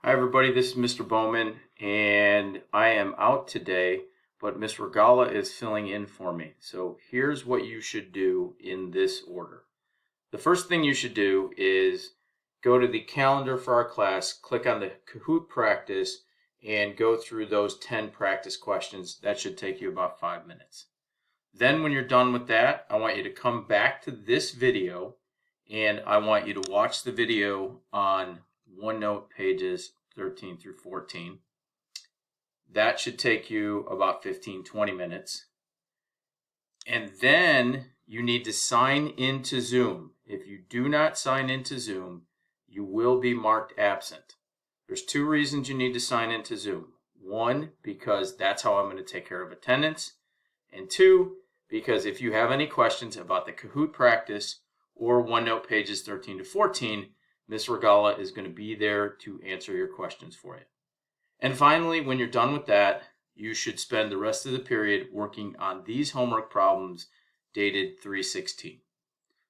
Hi everybody, this is Mr. Bowman, and I am out today, but Miss Regala is filling in for me. So here's what you should do in this order. The first thing you should do is go to the calendar for our class, click on the Kahoot practice, and go through those 10 practice questions. That should take you about 5 minutes. Then when you're done with that, I want you to come back to this video, and I want you to watch the video on OneNote pages 13 through 14. That should take you about 15-20 minutes. And then you need to sign into Zoom. If you do not sign into Zoom, you will be marked absent. There's two reasons you need to sign into Zoom. One, because that's how I'm going to take care of attendance. And two, because if you have any questions about the Kahoot practice or OneNote pages 13 to 14, Ms. Regala is going to be there to answer your questions for you. And finally, when you're done with that, you should spend the rest of the period working on these homework problems dated 3/16.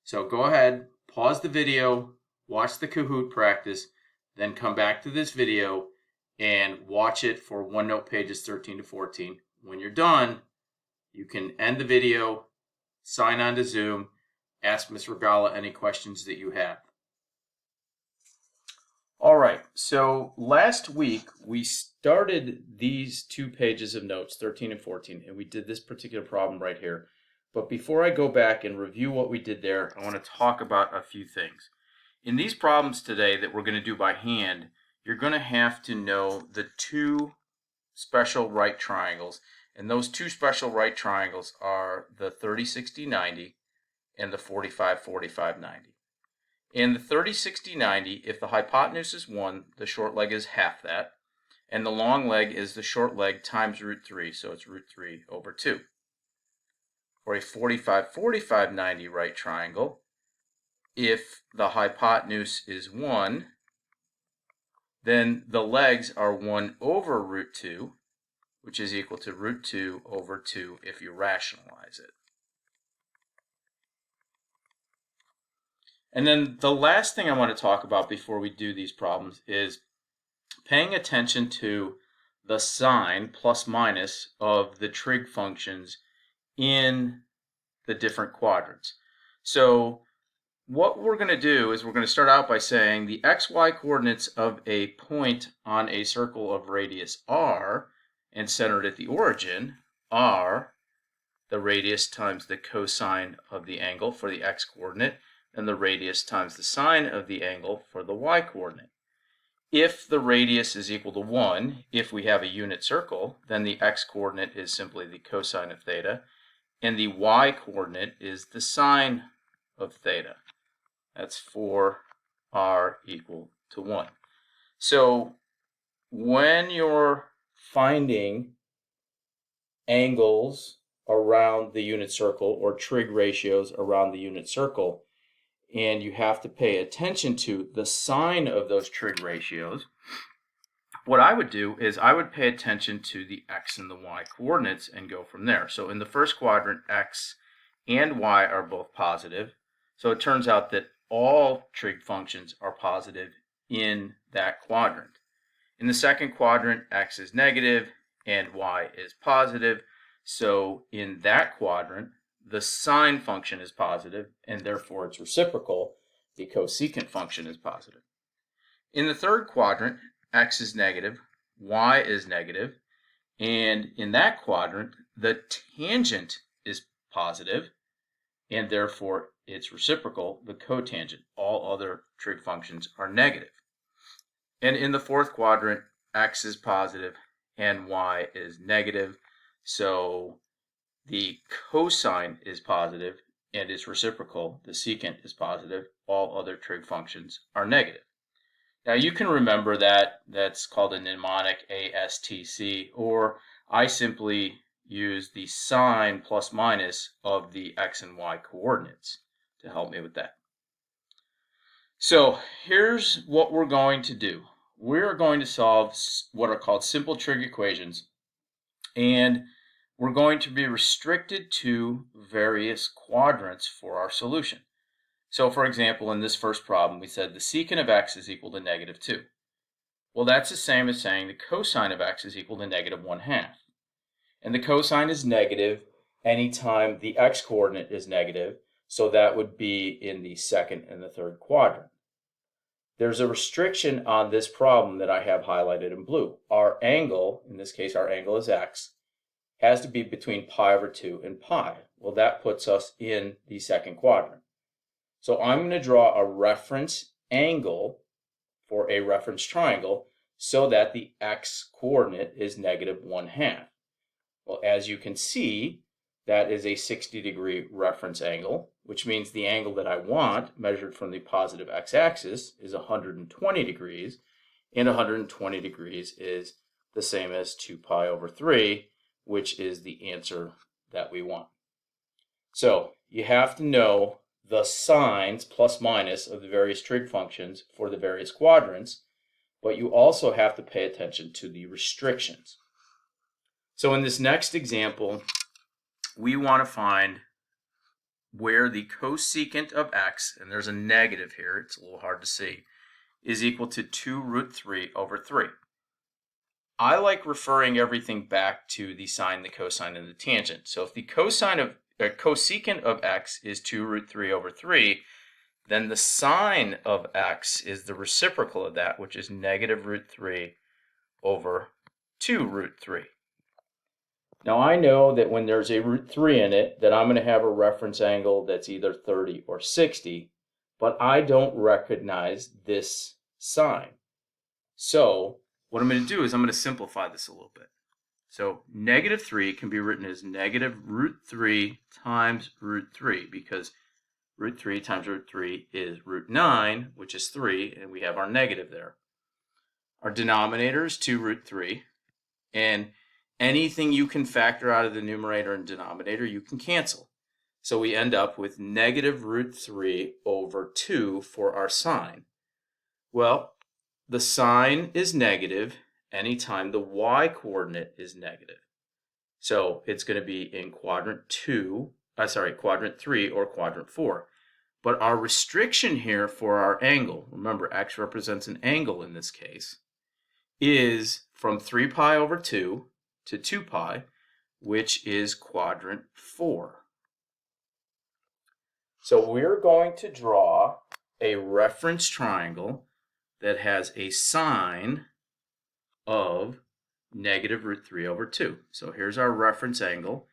So go ahead, pause the video, watch the Kahoot practice, then come back to this video and watch it for OneNote pages 13 to 14. When you're done, you can end the video, sign on to Zoom, ask Ms. Regala any questions that you have. All right, so last week we started these 2 pages of notes, 13 and 14, and we did this particular problem right here. But before I go back and review what we did there, I want to talk about a few things. In these problems today that we're going to do by hand, you're going to have to know the 2 special right triangles, and those 2 special right triangles are the 30-60-90 and the 45-45-90. In the 30-60-90, if the hypotenuse is 1, the short leg is half that, and the long leg is the short leg times root 3, so it's root 3 over 2. For a 45-45-90 right triangle, if the hypotenuse is 1, then the legs are 1 over root 2, which is equal to root 2 over 2 if you rationalize it. And then the last thing I want to talk about before we do these problems is paying attention to the sign plus minus of the trig functions in the different quadrants. So what we're going to do is we're going to start out by saying the xy coordinates of a point on a circle of radius r and centered at the origin are the radius times the cosine of the angle for the x coordinate, and the radius times the sine of the angle for the y-coordinate. If the radius is equal to 1, if we have a unit circle, then the x-coordinate is simply the cosine of theta, and the y-coordinate is the sine of theta. That's for r equal to 1. So when you're finding angles around the unit circle or trig ratios around the unit circle, and you have to pay attention to the sign of those trig ratios, what I would do is I would pay attention to the x and the y coordinates and go from there. So in the first quadrant, x and y are both positive. So it turns out that all trig functions are positive in that quadrant. In the second quadrant, x is negative and y is positive. So in that quadrant, the sine function is positive, and therefore it's reciprocal. The cosecant function is positive. In the third quadrant, x is negative, y is negative, and in that quadrant, the tangent is positive, and therefore it's reciprocal, the cotangent. All other trig functions are negative. And in the fourth quadrant, x is positive and y is negative, so the cosine is positive and is reciprocal. The secant is positive. All other trig functions are negative. Now you can remember that that's called a mnemonic, ASTC, or I simply use the sign plus minus of the x and y coordinates to help me with that. So here's what we're going to do. We're going to solve what are called simple trig equations, and we're going to be restricted to various quadrants for our solution. So for example, in this first problem, we said the secant of x is equal to -2. Well, that's the same as saying the cosine of x is equal to negative 1/2. And the cosine is negative anytime the x-coordinate is negative, so that would be in the second and the third quadrant. There's a restriction on this problem that I have highlighted in blue. Our angle, in this case our angle is x, has to be between pi over 2 and pi. Well, that puts us in the second quadrant. So I'm going to draw a reference angle for a reference triangle so that the x-coordinate is negative 1/2. Well, as you can see, that is a 60-degree reference angle, which means the angle that I want, measured from the positive x-axis, is 120 degrees, and 120 degrees is the same as 2 pi over 3, which is the answer that we want. So you have to know the signs, plus minus, of the various trig functions for the various quadrants, but you also have to pay attention to the restrictions. So in this next example, we want to find where the cosecant of x, and there's a negative here, it's a little hard to see, is equal to 2 root 3 over 3. I like referring everything back to the sine, the cosine, and the tangent. So if the cosecant of x is 2 root 3 over 3, then the sine of x is the reciprocal of that, which is negative root 3 over 2 root 3. Now I know that when there's a root 3 in it, that I'm going to have a reference angle that's either 30 or 60, but I don't recognize this sign. So what I'm going to do is I'm going to simplify this a little bit. So negative 3 can be written as negative root 3 times root 3, because root 3 times root 3 is root 9, which is 3, and we have our negative there. Our denominator is 2 root 3, and anything you can factor out of the numerator and denominator, you can cancel. So we end up with negative root 3 over 2 for our sine. Well, the sine is negative anytime the y-coordinate is negative. So it's going to be in quadrant 3 or quadrant 4. But our restriction here for our angle, remember x represents an angle in this case, is from 3 pi over 2 to 2 pi, which is quadrant 4. So we're going to draw a reference triangle that has a sine of negative root 3 over 2. So here's our reference angle,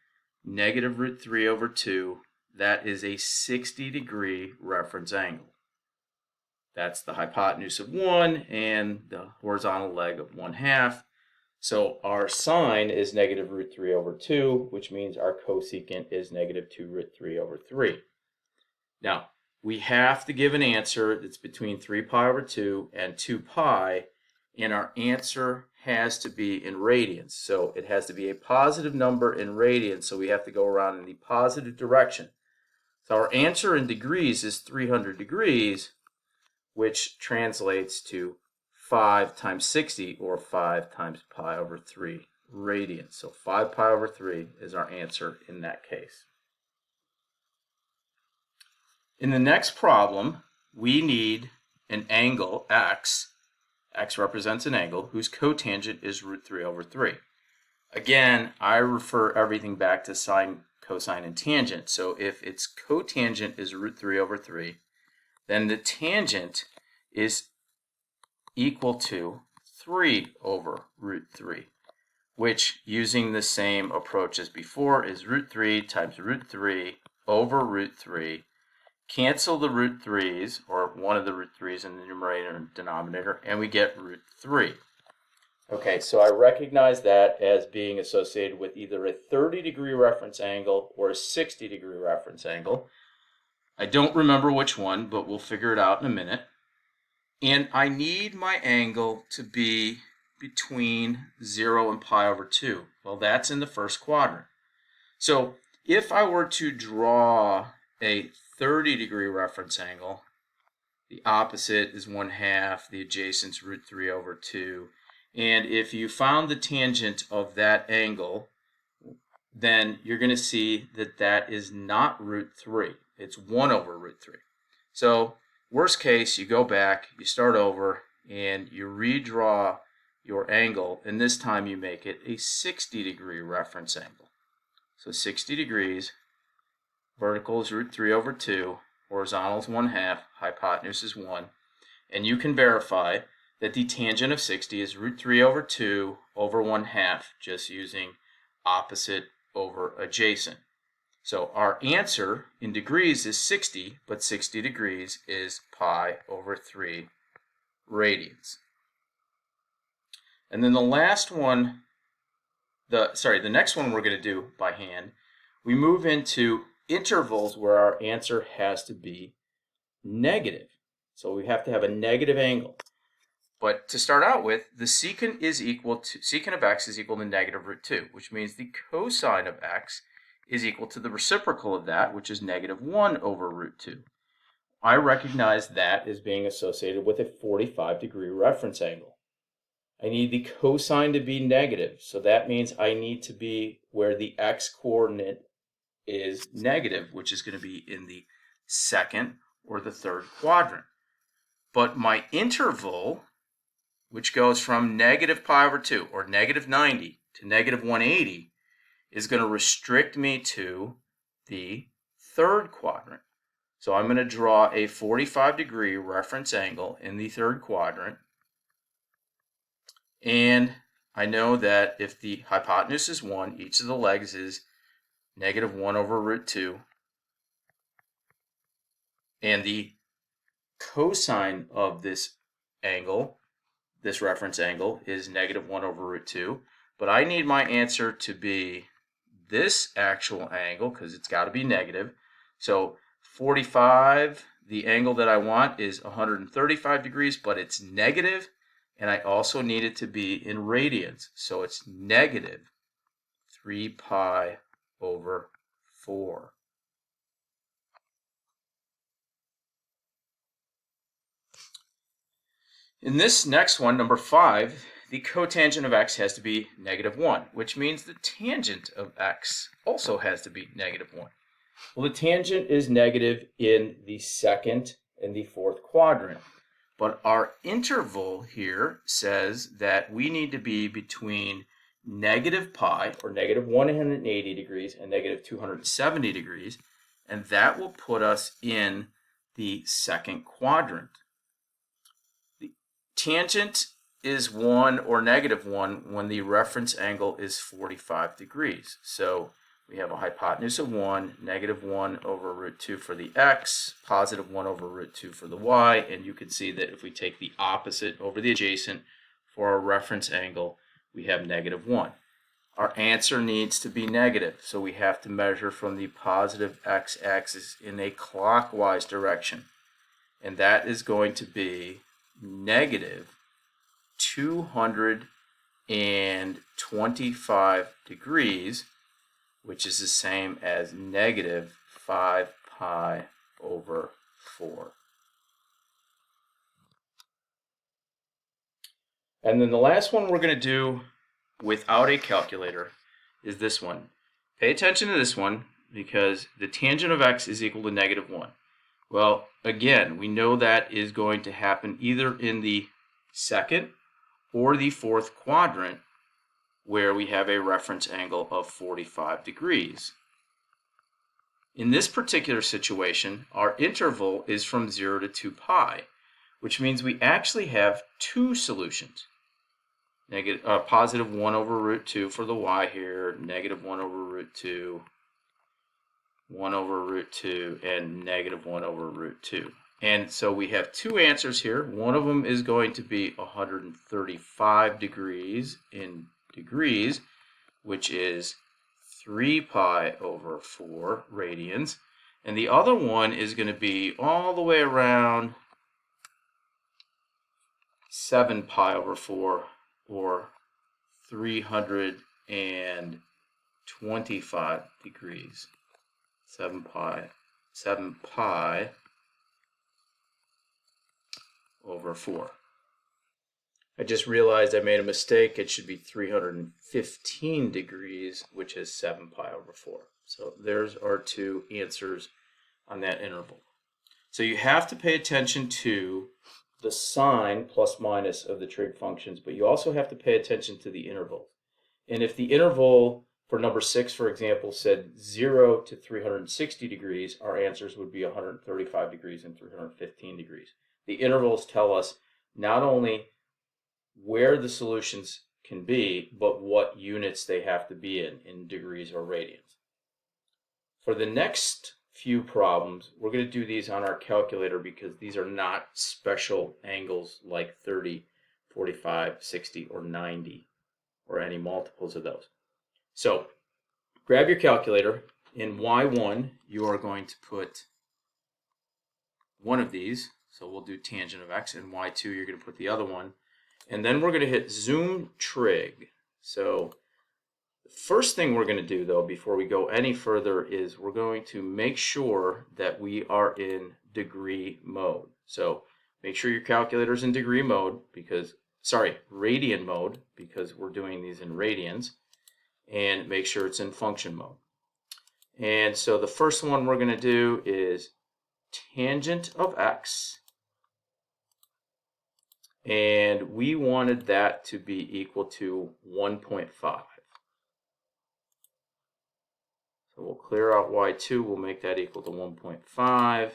negative root 3 over 2. That is a 60-degree reference angle. That's the hypotenuse of 1 and the horizontal leg of 1/2. So our sine is negative root 3 over 2, which means our cosecant is negative 2 root 3 over 3. Now, we have to give an answer that's between 3 pi over 2 and 2 pi, and our answer has to be in radians. So it has to be a positive number in radians, so we have to go around in the positive direction. So our answer in degrees is 300 degrees, which translates to 5 times 60, or 5 times pi over 3 radians. So 5 pi over 3 is our answer in that case. In the next problem, we need an angle x. X represents an angle whose cotangent is root 3 over 3. Again, I refer everything back to sine, cosine, and tangent. So if its cotangent is root 3 over 3, then the tangent is equal to 3 over root 3, which, using the same approach as before, is root 3 times root 3 over root 3. Cancel the root 3's, or one of the root 3's in the numerator and denominator, and we get root 3. Okay, so I recognize that as being associated with either a 30-degree reference angle or a 60-degree reference angle. I don't remember which one, but we'll figure it out in a minute. And I need my angle to be between 0 and pi over 2. Well, that's in the first quadrant. So if I were to draw a 30-degree reference angle, the opposite is 1/2, the adjacent's root 3 over 2. And if you found the tangent of that angle, then you're going to see that that is not root 3. It's 1 over root 3. So worst case, you go back, you start over, and you redraw your angle, and this time you make it a 60-degree reference angle. So 60 degrees, vertical is root 3 over 2, horizontal is 1/2, hypotenuse is 1, and you can verify that the tangent of 60 is root 3 over 2 over 1/2, just using opposite over adjacent. So our answer in degrees is 60, but 60 degrees is pi over 3 radians. And then the last one, the next one we're going to do by hand, we move into intervals where our answer has to be negative. So we have to have a negative angle. But to start out with, the secant of x is equal to negative root 2, which means the cosine of x is equal to the reciprocal of that, which is negative 1 over root 2. I recognize that as being associated with a 45-degree reference angle. I need the cosine to be negative, so that means I need to be where the x-coordinate is negative, which is going to be in the second or the third quadrant. But my interval, which goes from negative pi over 2, or negative 90, to negative 180, is going to restrict me to the third quadrant. So I'm going to draw a 45-degree reference angle in the third quadrant. And I know that if the hypotenuse is 1, each of the legs is negative 1 over root 2. And the cosine of this angle, this reference angle, is negative 1 over root 2. But I need my answer to be this actual angle, because it's got to be negative. So 45, the angle that I want is 135 degrees, but it's negative. And I also need it to be in radians. So it's negative 3 pi over 4. In this next one, number 5, the cotangent of x has to be negative 1, which means the tangent of x also has to be negative 1. Well, the tangent is negative in the second and the fourth quadrant. But our interval here says that we need to be between negative pi, or negative 180 degrees, and negative 270 degrees, and that will put us in the second quadrant. The tangent is 1 or negative 1 when the reference angle is 45 degrees. So we have a hypotenuse of 1, negative 1 over root 2 for the x, positive 1 over root 2 for the y, and you can see that if we take the opposite over the adjacent for our reference angle, we have negative 1. Our answer needs to be negative, so we have to measure from the positive x-axis in a clockwise direction, and that is going to be negative 225 degrees, which is the same as negative 5 pi over 4. And then the last one we're going to do without a calculator is this one. Pay attention to this one because the tangent of x is equal to negative 1. Well, again, we know that is going to happen either in the second or the fourth quadrant, where we have a reference angle of 45 degrees. In this particular situation, our interval is from 0 to 2 pi, which means we actually have two solutions. Positive 1 over root 2 for the y here, negative 1 over root 2, 1 over root 2, and negative 1 over root 2. And so we have two answers here. One of them is going to be 135 degrees in degrees, which is 3 pi over 4 radians. And the other one is going to be all the way around 7 pi over 4, or 325 degrees. 7 pi over 4. I just realized I made a mistake. It should be 315 degrees, which is 7 pi over 4. So there's our two answers on that interval. So you have to pay attention to the sign plus minus of the trig functions, but you also have to pay attention to the interval. And if the interval for number 6, for example, said 0 to 360 degrees, our answers would be 135 degrees and 315 degrees. The intervals tell us not only where the solutions can be, but what units they have to be in degrees or radians. For the next few problems, we're going to do these on our calculator because these are not special angles like 30, 45, 60, or 90, or any multiples of those. So grab your calculator. In Y1, you are going to put one of these. So we'll do tangent of x. In Y2, you're going to put the other one. And then we're going to hit zoom trig. So the first thing we're going to do, though, before we go any further, is we're going to make sure that we are in degree mode. So make sure your calculator's in degree mode because, radian mode, because we're doing these in radians. And make sure it's in function mode. And so the first one we're going to do is tangent of x. And we wanted that to be equal to 1.5. So we'll clear out y2, we'll make that equal to 1.5.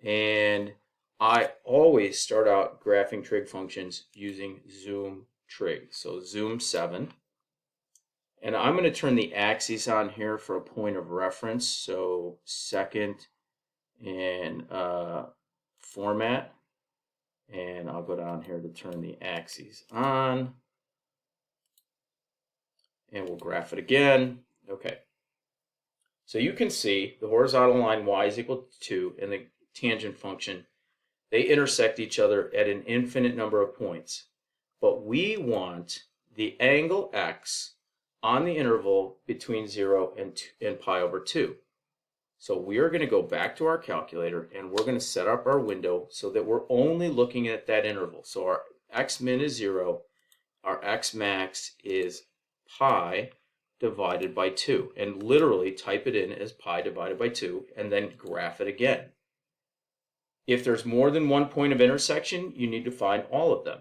And I always start out graphing trig functions using zoom trig. So zoom 7. And I'm going to turn the axes on here for a point of reference. So second and format. And I'll go down here to turn the axes on. And we'll graph it again. Okay. So you can see the horizontal line y is equal to 2 and the tangent function, they intersect each other at an infinite number of points. But we want the angle x on the interval between 0 and pi over 2. So we are going to go back to our calculator and we're going to set up our window so that we're only looking at that interval. So our x min is 0, our x max is pi divided by 2. And literally type it in as pi divided by 2 and then graph it again. If there's more than one point of intersection, you need to find all of them.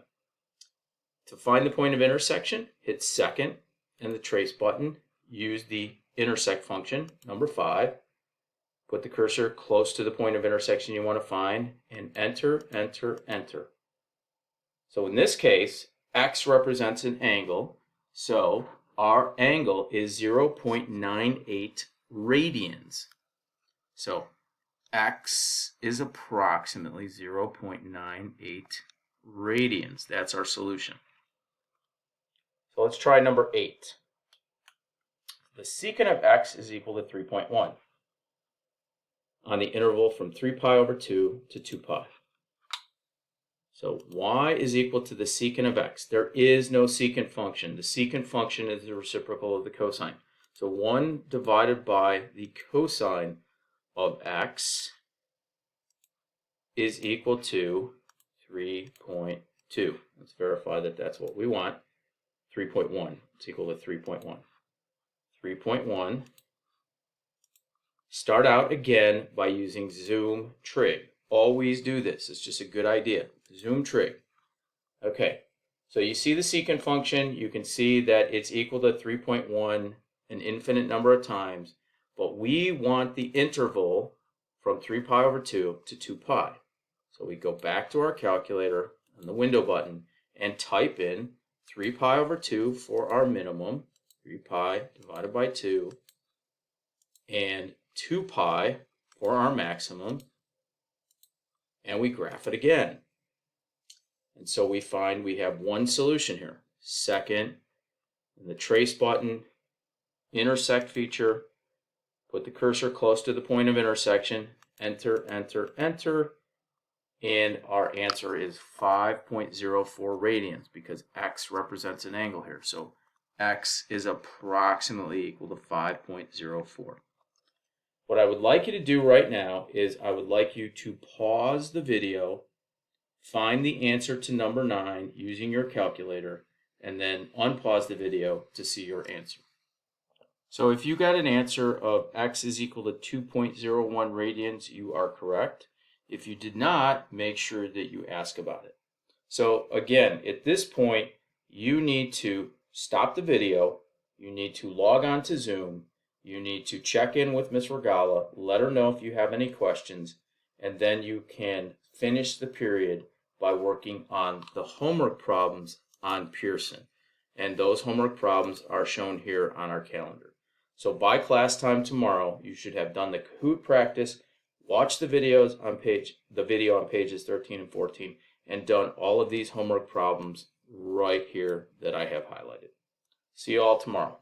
To find the point of intersection, hit second and the trace button. Use the intersect function, number 5. Put the cursor close to the point of intersection you want to find and enter, enter, enter. So in this case, x represents an angle. So our angle is 0.98 radians. So x is approximately 0.98 radians. That's our solution. So let's try number 8. The secant of x is equal to 3.1 on the interval from 3 pi over 2 to 2 pi. So y is equal to the secant of x. There is no secant function. The secant function is the reciprocal of the cosine. So 1 divided by the cosine of x is equal to 3.2. Let's verify that that's what we want. 3.1. It's equal to 3.1. 3.1. Start out again by using zoom trig. Always do this. It's just a good idea. Zoom trig. Okay, so you see the secant function. You can see that it's equal to 3.1 an infinite number of times, but we want the interval from 3 pi over 2 to 2 pi. So we go back to our calculator on the window button and type in 3 pi over 2 for our minimum, 3 pi divided by 2, and 2 pi for our maximum, and we graph it again. And so we find we have one solution here. Second, and the trace button, intersect feature, put the cursor close to the point of intersection, enter, enter, enter, and our answer is 5.04 radians because x represents an angle here. So x is approximately equal to 5.04. What I would like you to do right now is I would like you to pause the video, find the answer to number 9 using your calculator, and then unpause the video to see your answer. So if you got an answer of x is equal to 2.01 radians, you are correct. If you did not, make sure that you ask about it. So again, at this point, you need to stop the video, you need to log on to Zoom, you need to check in with Ms. Regala, let her know if you have any questions, and then you can finish the period by working on the homework problems on Pearson. And those homework problems are shown here on our calendar. So by class time tomorrow, you should have done the Kahoot practice, watched the video on pages 13 and 14, and done all of these homework problems right here that I have highlighted. See you all tomorrow.